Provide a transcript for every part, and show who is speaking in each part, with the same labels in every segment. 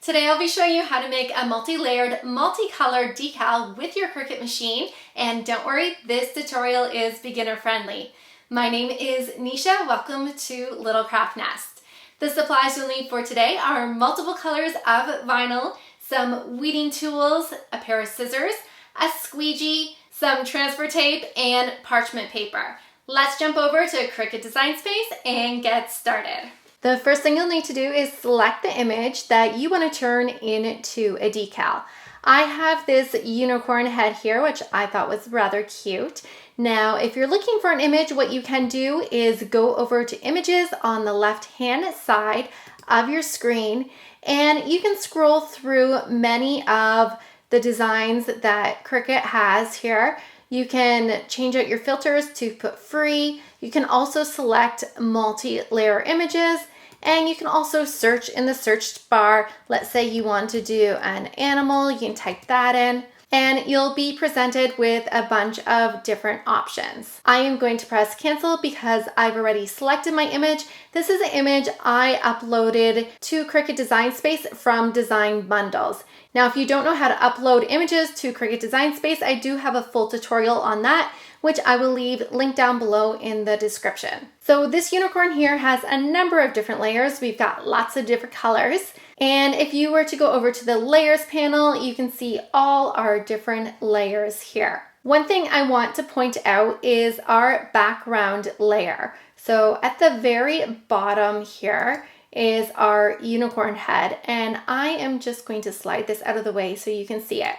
Speaker 1: Today I'll be showing you how to make a multi-layered, multicolored decal with your Cricut machine. And don't worry, this tutorial is beginner friendly. My name is Nisha. Welcome to Little Craft Nest. The supplies you'll need for today are multiple colors of vinyl, some weeding tools, a pair of scissors, a squeegee, some transfer tape, and parchment paper. Let's jump over to Cricut Design Space and get started. The first thing you'll need to do is select the image that you want to turn into a decal. I have this unicorn head here, which I thought was rather cute. Now, if you're looking for an image, what you can do is go over to images on the left-hand side of your screen, and you can scroll through many of the designs that Cricut has here. You can change out your filters to put free. You can also select multi-layer images, and you can also search in the search bar. Let's say you want to do an animal, you can type that in, and you'll be presented with a bunch of different options. I am going to press cancel because I've already selected my image. This is an image I uploaded to Cricut Design Space from Design Bundles. Now, if you don't know how to upload images to Cricut Design Space, I do have a full tutorial on that, which I will leave linked down below in the description. So this unicorn here has a number of different layers. We've got lots of different colors. And if you were to go over to the layers panel, you can see all our different layers here. One thing I want to point out is our background layer. So at the very bottom here is our unicorn head, and I am just going to slide this out of the way so you can see it.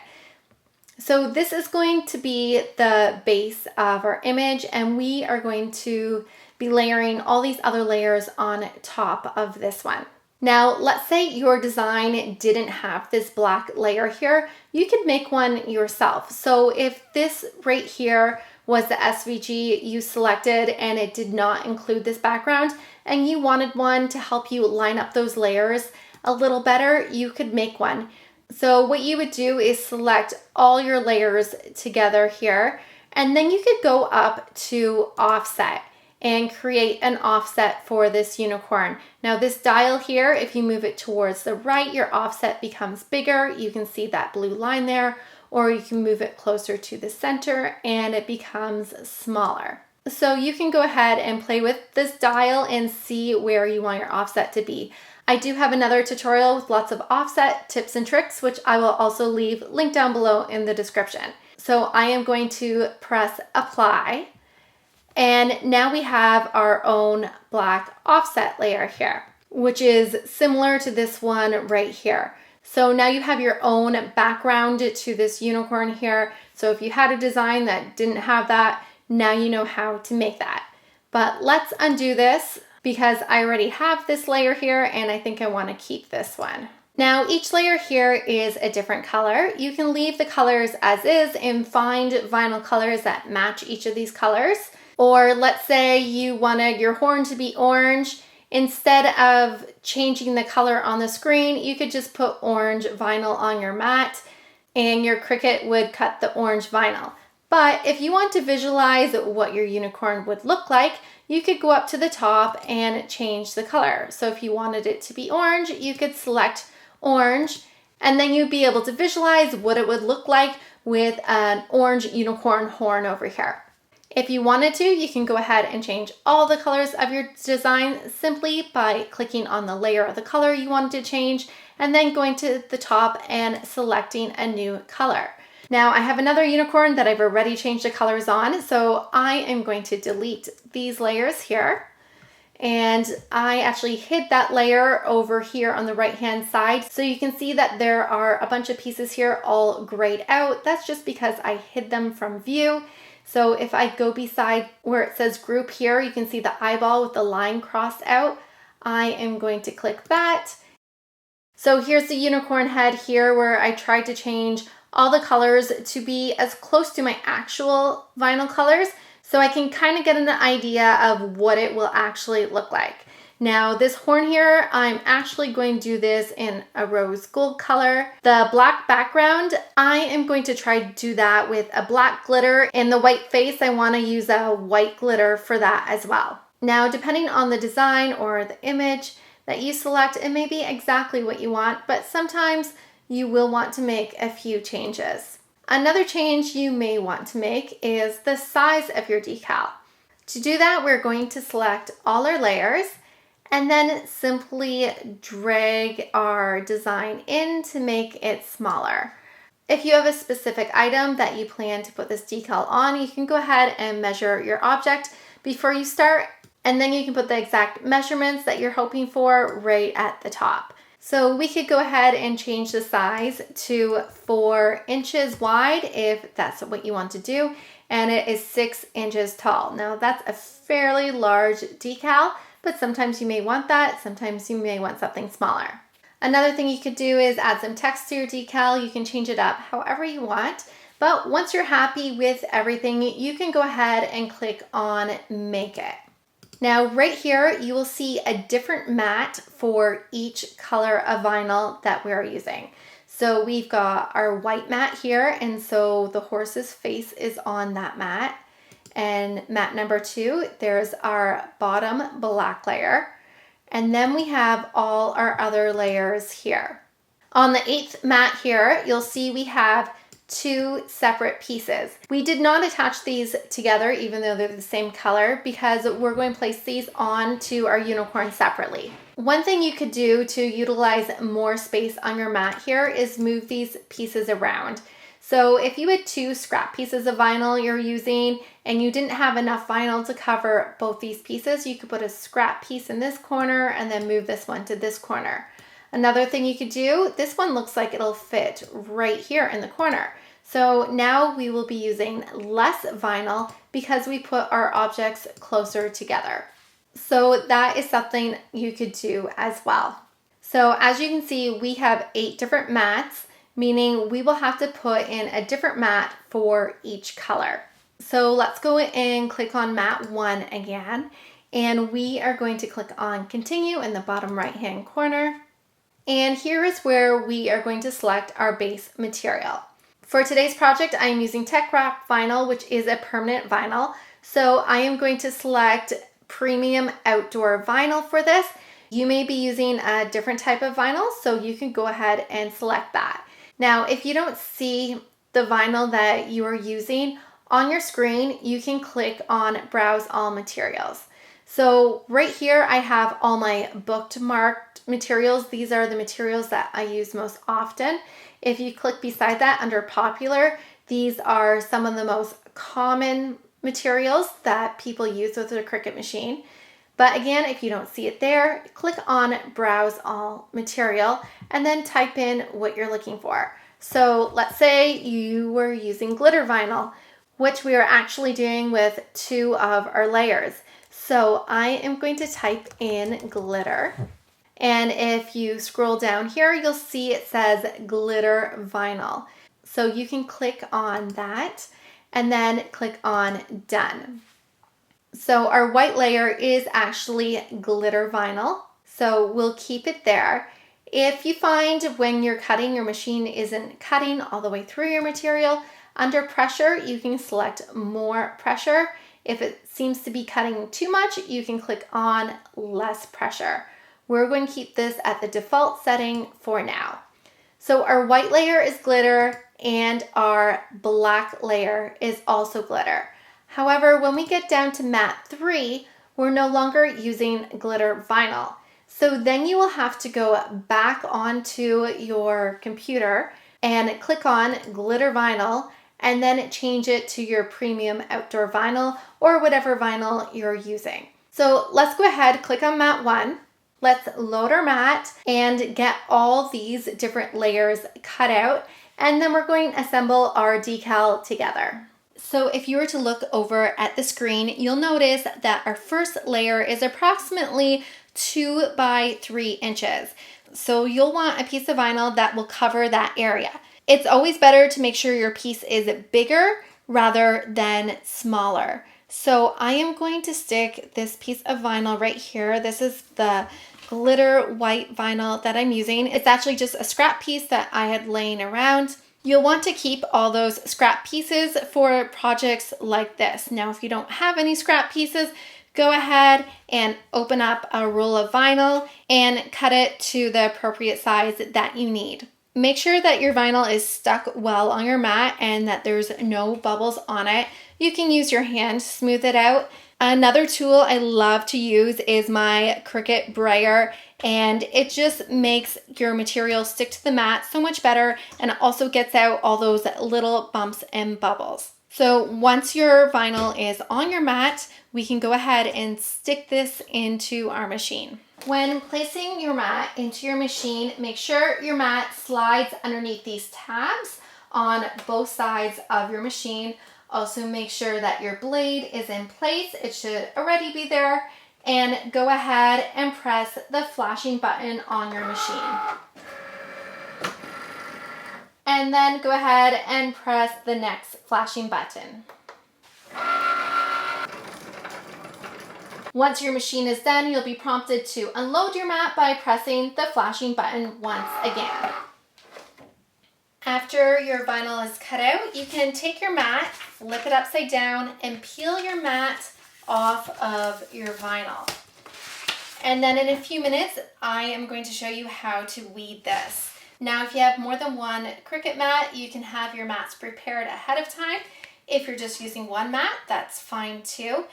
Speaker 1: So this is going to be the base of our image, and we are going to be layering all these other layers on top of this one. Now, let's say your design didn't have this black layer here, you could make one yourself. So if this right here was the SVG you selected and it did not include this background, and you wanted one to help you line up those layers a little better, you could make one. So what you would do is select all your layers together here, and then you could go up to offset and create an offset for this unicorn. Now this dial here, if you move it towards the right, your offset becomes bigger. You can see that blue line there, or you can move it closer to the center and it becomes smaller. So you can go ahead and play with this dial and see where you want your offset to be. I do have another tutorial with lots of offset tips and tricks, which I will also leave linked down below in the description. So I am going to press apply. And now we have our own black offset layer here, which is similar to this one right here. So now you have your own background to this unicorn here. So if you had a design that didn't have that, now you know how to make that. But let's undo this because I already have this layer here and I think I want to keep this one. Now each layer here is a different color. You can leave the colors as is and find vinyl colors that match each of these colors. Or let's say you wanted your horn to be orange. Instead of changing the color on the screen, you could just put orange vinyl on your mat and your Cricut would cut the orange vinyl. But if you want to visualize what your unicorn would look like, you could go up to the top and change the color. So if you wanted it to be orange, you could select orange, and then you'd be able to visualize what it would look like with an orange unicorn horn over here. If you wanted to, you can go ahead and change all the colors of your design simply by clicking on the layer of the color you wanted to change and then going to the top and selecting a new color. Now I have another unicorn that I've already changed the colors on, so I am going to delete these layers here. And I actually hid that layer over here on the right hand side. So you can see that there are a bunch of pieces here all grayed out. That's just because I hid them from view. So if I go beside where it says group here, you can see the eyeball with the line crossed out. I am going to click that. So here's the unicorn head here where I tried to change all the colors to be as close to my actual vinyl colors so I can kind of get an idea of what it will actually look like. Now this horn here, I'm actually going to do this in a rose gold color. The black background, I am going to try to do that with a black glitter. And the white face, I want to use a white glitter for that as well. Now, depending on the design or the image that you select, it may be exactly what you want, but sometimes you will want to make a few changes. Another change you may want to make is the size of your decal. To do that, we're going to select all our layers and then simply drag our design in to make it smaller. If you have a specific item that you plan to put this decal on, you can go ahead and measure your object before you start, and then you can put the exact measurements that you're hoping for right at the top. So we could go ahead and change the size to 4 inches wide if that's what you want to do, and it is 6 inches tall. Now that's a fairly large decal, but sometimes you may want that, sometimes you may want something smaller. Another thing you could do is add some text to your decal. You can change it up however you want, but once you're happy with everything, you can go ahead and click on Make It. Now right here, you will see a different mat for each color of vinyl that we're using. So we've got our white mat here, and so the horse's face is on that mat. And mat number 2, there's our bottom black layer. And then we have all our other layers here. On the 8th mat here, you'll see we have 2 separate pieces. We did not attach these together even though they're the same color because we're going to place these onto our unicorn separately. One thing you could do to utilize more space on your mat here is move these pieces around. So if you had 2 scrap pieces of vinyl you're using and you didn't have enough vinyl to cover both these pieces, you could put a scrap piece in this corner and then move this one to this corner. Another thing you could do, this one looks like it'll fit right here in the corner. So now we will be using less vinyl because we put our objects closer together. So that is something you could do as well. So as you can see, we have 8 different mats, meaning we will have to put in a different mat for each color. So let's go and click on mat 1 again, and we are going to click on Continue in the bottom right hand corner. And here is where we are going to select our base material. For today's project, I am using Tech Wrap vinyl, which is a permanent vinyl. So I am going to select premium outdoor vinyl for this. You may be using a different type of vinyl, so you can go ahead and select that. Now, if you don't see the vinyl that you are using on your screen, you can click on Browse All Materials. So right here, I have all my bookmarked materials. These are the materials that I use most often. If you click beside that under Popular, these are some of the most common materials that people use with a Cricut machine. But again, if you don't see it there, click on Browse All Material and then type in what you're looking for. So let's say you were using glitter vinyl, which we are actually doing with 2 of our layers. So I am going to type in glitter. And if you scroll down here, you'll see it says glitter vinyl. So you can click on that and then click on Done. So our white layer is actually glitter vinyl, so we'll keep it there. If you find when you're cutting, your machine isn't cutting all the way through your material, under pressure, you can select more pressure. If it seems to be cutting too much, you can click on less pressure. We're going to keep this at the default setting for now. So our white layer is glitter and our black layer is also glitter. However, when we get down to mat 3, we're no longer using glitter vinyl. So then you will have to go back onto your computer and click on glitter vinyl and then change it to your premium outdoor vinyl or whatever vinyl you're using. So let's go ahead, click on mat 1. Let's load our mat and get all these different layers cut out, and then we're going to assemble our decal together. So if you were to look over at the screen, you'll notice that our first layer is approximately 2 by 3 inches. So you'll want a piece of vinyl that will cover that area. It's always better to make sure your piece is bigger rather than smaller. So I am going to stick this piece of vinyl right here. This is the glitter white vinyl that I'm using. It's actually just a scrap piece that I had laying around. You'll want to keep all those scrap pieces for projects like this. Now, if you don't have any scrap pieces, go ahead and open up a roll of vinyl and cut it to the appropriate size that you need. Make sure that your vinyl is stuck well on your mat and that there's no bubbles on it. You can use your hand to smooth it out. Another tool I love to use is my Cricut brayer, and it just makes your material stick to the mat so much better, and it also gets out all those little bumps and bubbles. So once your vinyl is on your mat, we can go ahead and stick this into our machine. When placing your mat into your machine, make sure your mat slides underneath these tabs on both sides of your machine. Also make sure that your blade is in place. It should already be there. And go ahead and press the flashing button on your machine. And then go ahead and press the next flashing button. Once your machine is done, you'll be prompted to unload your mat by pressing the flashing button once again. After your vinyl is cut out, you can take your mat, flip it upside down, and peel your mat off of your vinyl. And then in a few minutes, I am going to show you how to weed this. Now, if you have more than one Cricut mat, you can have your mats prepared ahead of time. If you're just using one mat, that's fine too.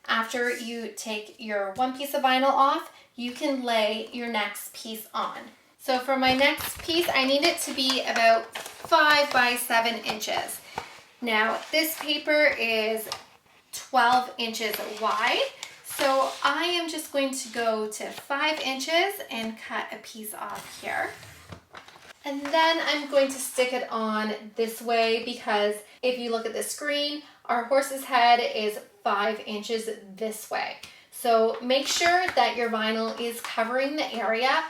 Speaker 1: After you take your one piece of vinyl off, you can lay your next piece on. So for my next piece, I need it to be about 5 by 7 inches. Now, this paper is 12 inches wide, so I am just going to go to 5 inches and cut a piece off here. And then I'm going to stick it on this way because if you look at the screen, our horse's head is 5 inches this way. So make sure that your vinyl is covering the area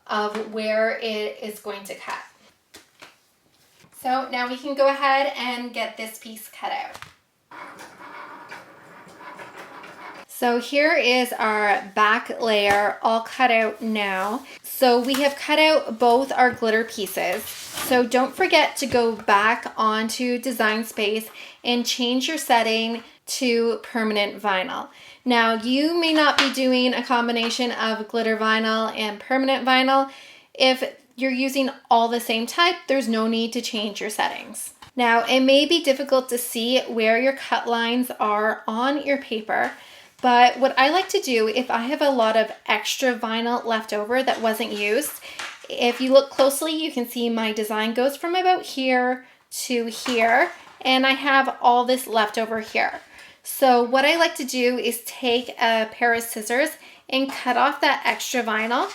Speaker 1: of where it is going to cut. So now we can go ahead and get this piece cut out. So here is our back layer all cut out now. So we have cut out both our glitter pieces. So don't forget to go back onto Design Space and change your setting to permanent vinyl. Now you may not be doing a combination of glitter vinyl and permanent vinyl. If you're using all the same type, there's no need to change your settings. Now it may be difficult to see where your cut lines are on your paper, but what I like to do if I have a lot of extra vinyl left over that wasn't used, if you look closely, you can see my design goes from about here to here, and I have all this left over here. So what I like to do is take a pair of scissors and cut off that extra vinyl.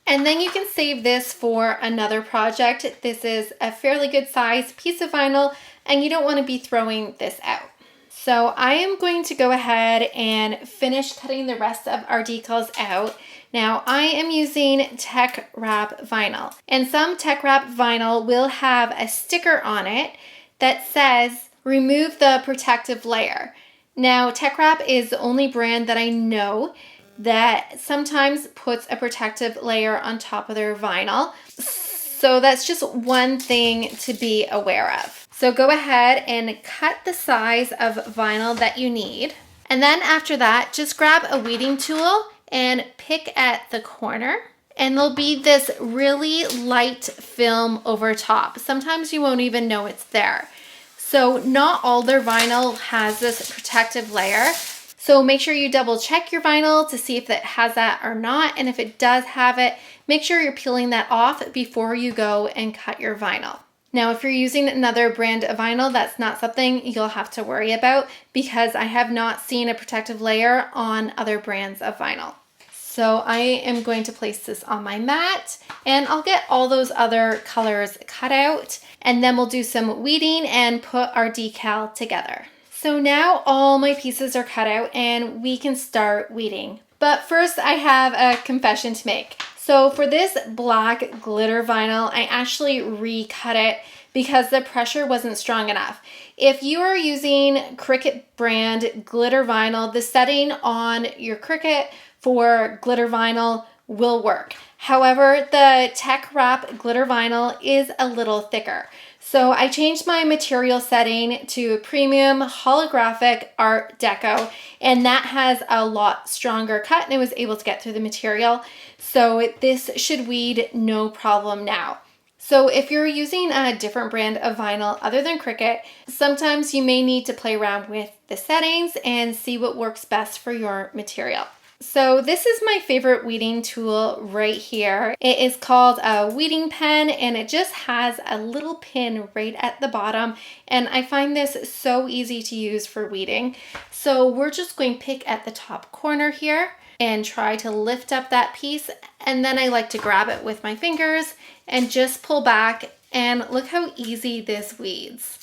Speaker 1: And then you can save this for another project. This is a fairly good size piece of vinyl and you don't want to be throwing this out. So I am going to go ahead and finish cutting the rest of our decals out. Now I am using Tech Wrap vinyl, and some Tech Wrap vinyl will have a sticker on it that says remove the protective layer. Now Tech Wrap is the only brand that I know that sometimes puts a protective layer on top of their vinyl. So that's just one thing to be aware of. So go ahead and cut the size of vinyl that you need. And then after that, just grab a weeding tool and pick at the corner. And there'll be this really light film over top. Sometimes you won't even know it's there. So not all their vinyl has this protective layer. So make sure you double check your vinyl to see if it has that or not. And if it does have it, make sure you're peeling that off before you go and cut your vinyl. Now, if you're using another brand of vinyl, that's not something you'll have to worry about because I have not seen a protective layer on other brands of vinyl. So I am going to place this on my mat and I'll get all those other colors cut out and then we'll do some weeding and put our decal together. So now all my pieces are cut out and we can start weeding. But first I have a confession to make. So for this black glitter vinyl, I actually recut it because the pressure wasn't strong enough. If you are using Cricut brand glitter vinyl, the setting on your Cricut for glitter vinyl will work. However, the Tech Wrap glitter vinyl is a little thicker. So I changed my material setting to premium holographic art deco, and that has a lot stronger cut and I was able to get through the material. So this should weed no problem now. So if you're using a different brand of vinyl other than Cricut, sometimes you may need to play around with the settings and see what works best for your material. So this is my favorite weeding tool right here. It is called a weeding pen and it just has a little pin right at the bottom, and I find this so easy to use for weeding. So we're just going to pick at the top corner here and try to lift up that piece, and then I like to grab it with my fingers and just pull back, and look how easy this weeds.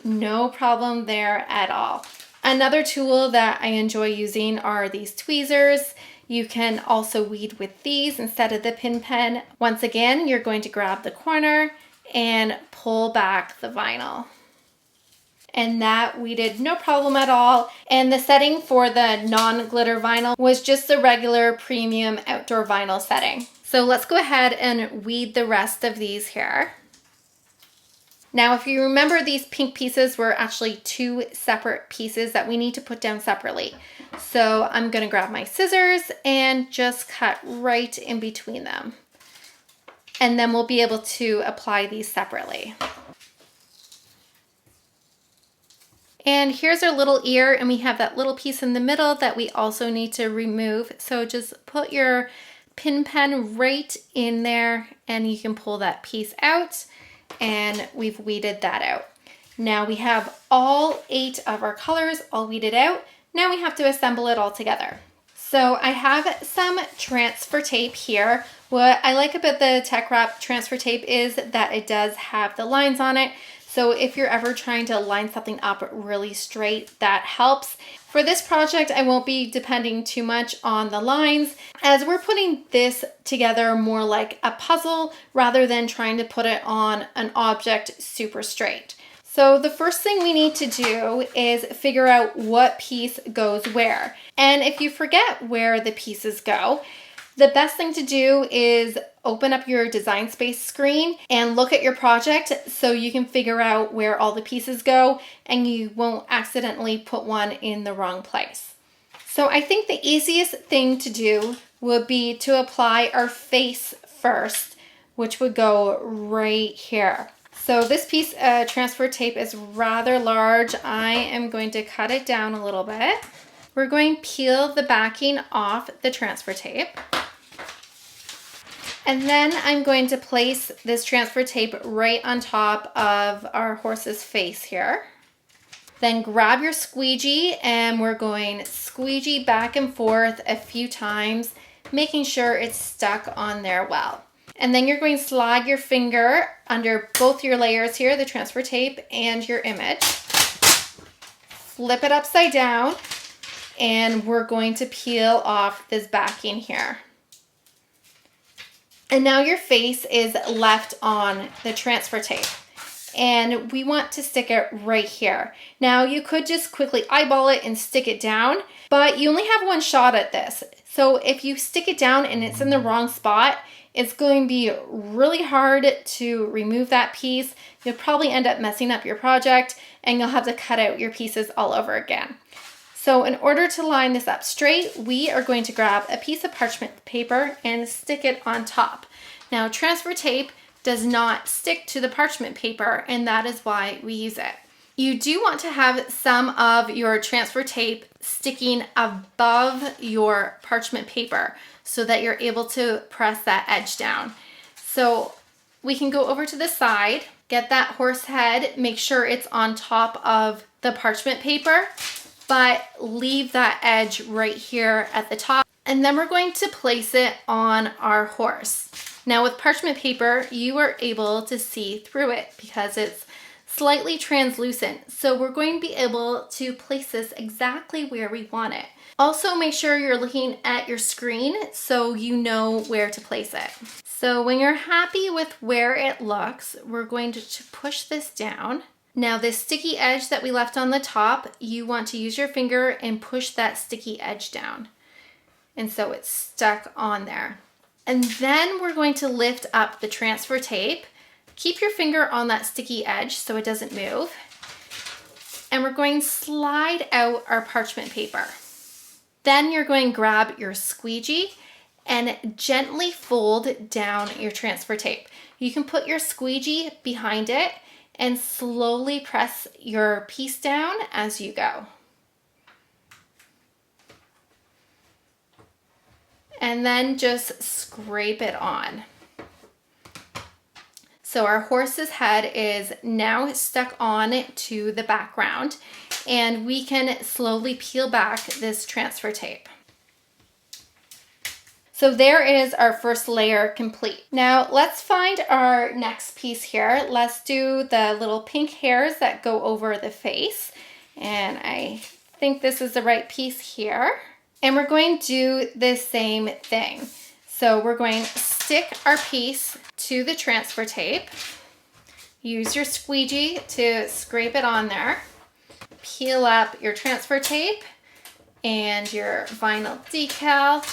Speaker 1: No problem there at all. Another tool that I enjoy using are these tweezers. You can also weed with these instead of the pin pen. Once again, you're going to grab the corner and pull back the vinyl. And that weeded no problem at all. And the setting for the non-glitter vinyl was just the regular premium outdoor vinyl setting. So let's go ahead and weed the rest of these here. Now, if you remember, these pink pieces were actually two separate pieces that we need to put down separately. So I'm gonna grab my scissors and just cut right in between them. And then we'll be able to apply these separately. And here's our little ear, and we have that little piece in the middle that we also need to remove. So just put your pin pen right in there and you can pull that piece out. And we've weeded that out. Now we have all 8 of our colors all weeded out. Now we have to assemble it all together. So I have some transfer tape here. What I like about the Tech Wrap transfer tape is that it does have the lines on it. So if you're ever trying to line something up really straight, that helps. For this project, I won't be depending too much on the lines, as we're putting this together more like a puzzle rather than trying to put it on an object super straight. So the first thing we need to do is figure out what piece goes where. And if you forget where the pieces go, the best thing to do is open up your design space screen and look at your project so you can figure out where all the pieces go and you won't accidentally put one in the wrong place. So I think the easiest thing to do would be to apply our face first, which would go right here. So this piece of transfer tape is rather large. I am going to cut it down a little bit. We're going to peel the backing off the transfer tape. And then I'm going to place this transfer tape right on top of our horse's face here. Then grab your squeegee and we're going squeegee back and forth a few times, making sure it's stuck on there well. And then you're going to slide your finger under both your layers here, the transfer tape and your image. Flip it upside down and we're going to peel off this backing here. And now your face is left on the transfer tape and we want to stick it right here. Now you could just quickly eyeball it and stick it down, but you only have one shot at this. So if you stick it down and it's in the wrong spot, it's going to be really hard to remove that piece. You'll probably end up messing up your project and you'll have to cut out your pieces all over again. So in order to line this up straight, we are going to grab a piece of parchment paper and stick it on top. Now, transfer tape does not stick to the parchment paper, and that is why we use it. You do want to have some of your transfer tape sticking above your parchment paper so that you're able to press that edge down. So we can go over to the side, get that horse head, make sure it's on top of the parchment paper, but leave that edge right here at the top. And then we're going to place it on our horse. Now with parchment paper, you are able to see through it because it's slightly translucent. So we're going to be able to place this exactly where we want it. Also make sure you're looking at your screen so you know where to place it. So when you're happy with where it looks, we're going to push this down. Now this sticky edge that we left on the top, you want to use your finger and push that sticky edge down. and so it's stuck on there. And then we're going to lift up the transfer tape. Keep your finger on that sticky edge so it doesn't move. And we're going to slide out our parchment paper. Then you're going to grab your squeegee and gently fold down your transfer tape. You can put your squeegee behind it and slowly press your piece down as you go. And then just scrape it on. So our horse's head is now stuck on to the background, and we can slowly peel back this transfer tape. So there is our first layer complete. Now let's find our next piece here. Let's do the little pink hairs that go over the face. And I think this is the right piece here. And we're going to do the same thing. So we're going to stick our piece to the transfer tape. Use your squeegee to scrape it on there. Peel up your transfer tape and your vinyl decal.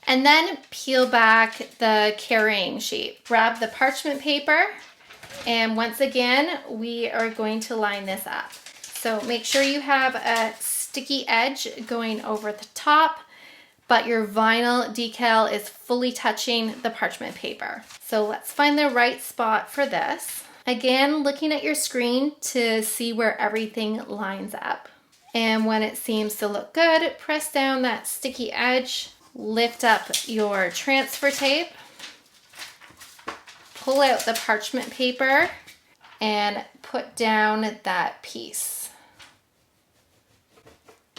Speaker 1: And then peel back the carrying sheet. Grab the parchment paper, and once again, we are going to line this up. So make sure you have a sticky edge going over the top, but your vinyl decal is fully touching the parchment paper. So let's find the right spot for this. Again, looking at your screen to see where everything lines up. And when it seems to look good, press down that sticky edge. Lift up your transfer tape, pull out the parchment paper, and put down that piece.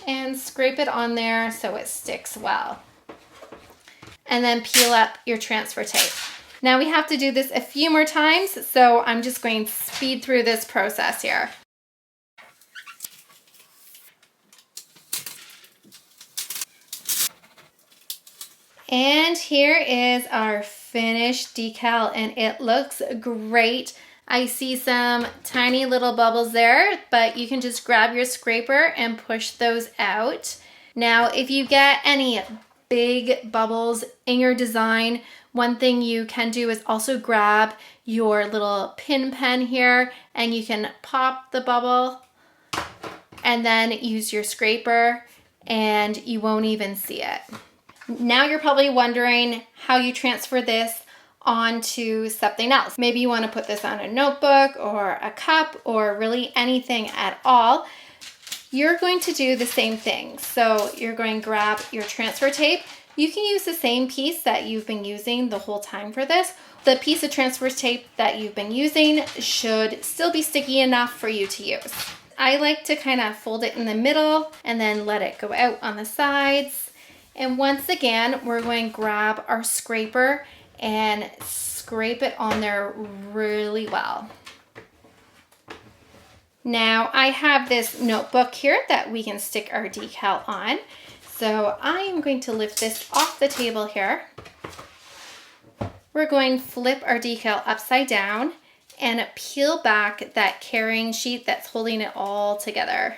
Speaker 1: And scrape it on there so it sticks well. And then peel up your transfer tape. Now we have to do this a few more times, so I'm just going to speed through this process here. And here is our finished decal, and it looks great. I see some tiny little bubbles there, but you can just grab your scraper and push those out. Now, if you get any big bubbles in your design, one thing you can do is also grab your little pin pen here, and you can pop the bubble and then use your scraper, and you won't even see it. Now you're probably wondering how you transfer this onto something else. Maybe you want to put this on a notebook or a cup or really anything at all. You're going to do the same thing. So you're going to grab your transfer tape. You can use the same piece that you've been using the whole time for this. The piece of transfer tape that you've been using should still be sticky enough for you to use. I like to kind of fold it in the middle and then let it go out on the sides. And once again, we're going to grab our scraper and scrape it on there really well. Now I have this notebook here that we can stick our decal on. So I am going to lift this off the table here. We're going to flip our decal upside down and peel back that carrying sheet that's holding it all together.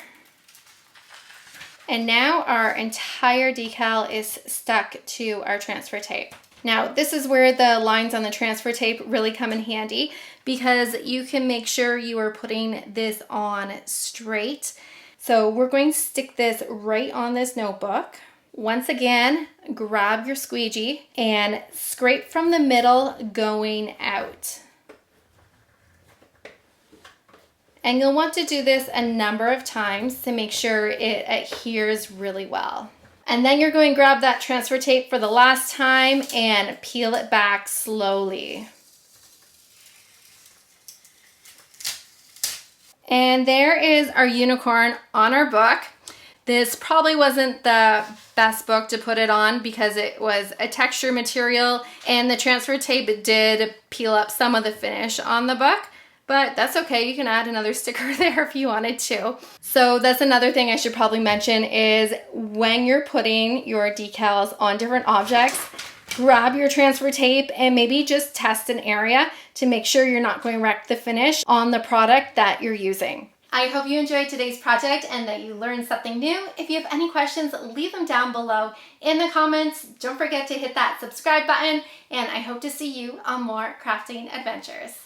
Speaker 1: And now our entire decal is stuck to our transfer tape. Now this is where the lines on the transfer tape really come in handy, because you can make sure you are putting this on straight. So we're going to stick this right on this notebook. Once again, grab your squeegee and scrape from the middle going out. And you'll want to do this a number of times to make sure it adheres really well. And then you're going to grab that transfer tape for the last time and peel it back slowly. And there is our unicorn on our book. This probably wasn't the best book to put it on because it was a texture material, and the transfer tape did peel up some of the finish on the book. But that's okay, you can add another sticker there if you wanted to. So that's another thing I should probably mention is when you're putting your decals on different objects, grab your transfer tape and maybe just test an area to make sure you're not going to wreck the finish on the product that you're using. I hope you enjoyed today's project and that you learned something new. If you have any questions, leave them down below in the comments. Don't forget to hit that subscribe button, and I hope to see you on more crafting adventures.